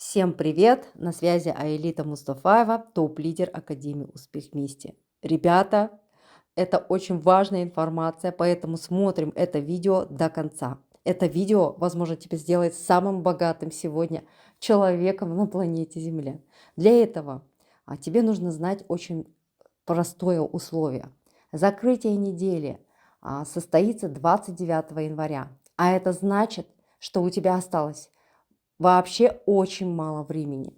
Всем привет! На связи Аэлита Мустафаева, топ-лидер Академии «Успех вместе». Ребята, это очень важная информация, поэтому смотрим это видео до конца. Это видео, возможно, тебя сделает самым богатым сегодня человеком на планете Земля. Для этого тебе нужно знать очень простое условие. Закрытие недели состоится 29 января, а это значит, что у тебя осталось вообще очень мало времени.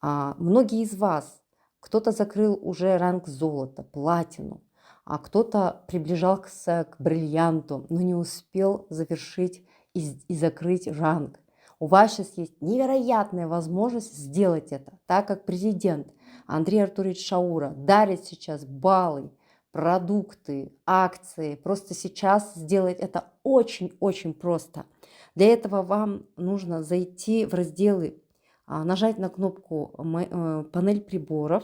Многие из вас, кто-то закрыл уже ранг золота, платину, а кто-то приближался к бриллианту, но не успел завершить и закрыть ранг. У вас сейчас есть невероятная возможность сделать это, так как президент Андрей Артурович Шаура дарит сейчас баллы, продукты, акции. Просто сейчас сделать это очень-очень просто. Для этого вам нужно зайти в разделы, нажать на кнопку «Панель приборов»,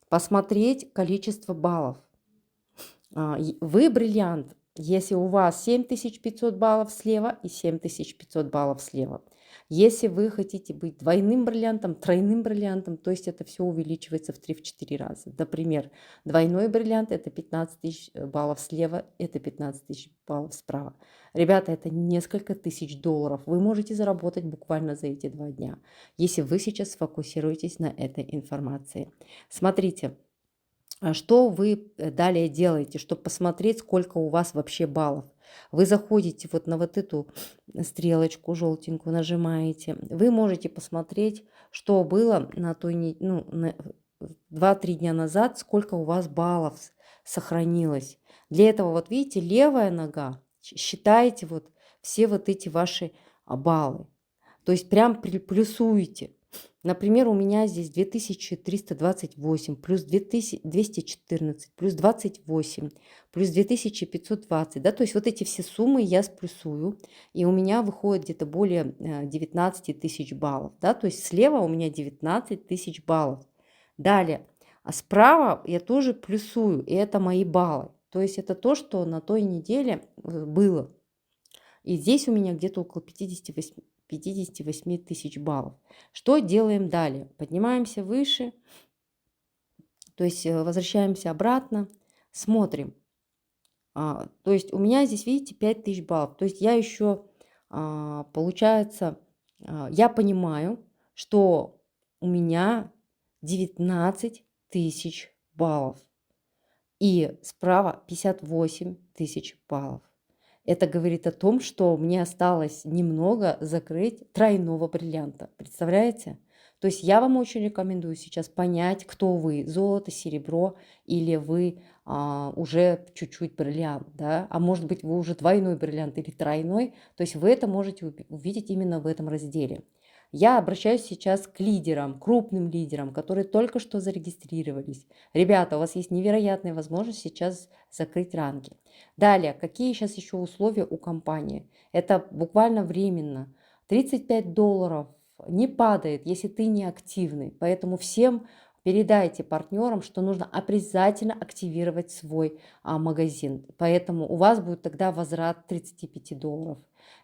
посмотреть количество баллов. Вы бриллиант, если у вас 7500 баллов слева и 7500 баллов слева. Если вы хотите быть двойным бриллиантом, тройным бриллиантом, то есть это все увеличивается в 3-4 раза. Например, двойной бриллиант – это 15 тысяч баллов слева, это 15 тысяч баллов справа. Ребята, это несколько тысяч долларов. Вы можете заработать буквально за эти 2 дня, если вы сейчас сфокусируетесь на этой информации. Смотрите. Что вы далее делаете, чтобы посмотреть, сколько у вас вообще баллов? Вы заходите вот на вот эту стрелочку желтенькую, нажимаете. Вы можете посмотреть, что было на той, 2-3 дня назад, сколько у вас баллов сохранилось. Для этого, вот видите, левая нога, считаете вот все вот эти ваши баллы. То есть прям плюсуете. Например, у меня здесь 2328, плюс 2214, плюс 28, плюс 2520. Да? То есть вот эти все суммы я сплюсую, и у меня выходит где-то более 19 тысяч баллов. Да? То есть слева у меня 19 тысяч баллов. Далее, а справа я тоже плюсую, и это мои баллы. То есть это то, что на той неделе было. И здесь у меня где-то около 58 тысяч баллов. Что делаем далее? Поднимаемся выше, то есть возвращаемся обратно, смотрим. То есть у меня здесь, видите, 5000 баллов. То есть я еще, получается, я понимаю, что у меня 19 тысяч баллов. И справа 58 тысяч баллов. Это говорит о том, что мне осталось немного закрыть тройного бриллианта. Представляете? То есть я вам очень рекомендую сейчас понять, кто вы, золото, серебро, или вы уже чуть-чуть бриллиант, да? А может быть, вы уже двойной бриллиант или тройной. То есть вы это можете увидеть именно в этом разделе. Я обращаюсь сейчас к лидерам, крупным лидерам, которые только что зарегистрировались. Ребята, у вас есть невероятная возможность сейчас закрыть ранги. Далее, какие сейчас еще условия у компании? Это буквально временно. 35 долларов не падает, если ты не активный. Поэтому всем передайте партнерам, что нужно обязательно активировать свой магазин. Поэтому у вас будет тогда возврат 35 долларов.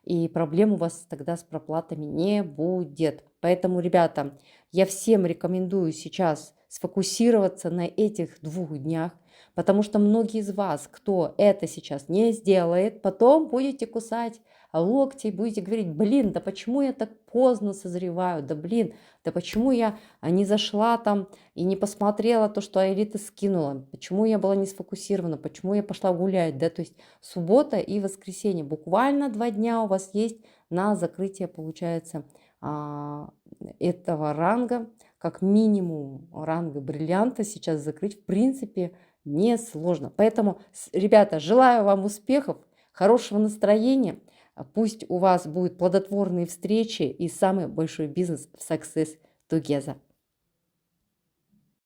И проблем у вас тогда с проплатами не будет. Поэтому, ребята, я всем рекомендую сейчас сфокусироваться на этих 2 днях, потому что многие из вас, кто это сейчас не сделает, потом будете кусать локти и будете говорить: блин, да почему я так поздно созреваю, да блин, да почему я не зашла там и не посмотрела то, что Аэлита скинула, почему я была не сфокусирована, почему я пошла гулять, да, то есть суббота и воскресенье, буквально 2 дня у вас есть на закрытие, получается, этого ранга, как минимум ранга бриллианта сейчас закрыть в принципе несложно. Поэтому, ребята, желаю вам успехов, хорошего настроения. Пусть у вас будут плодотворные встречи и самый большой бизнес в Success Together.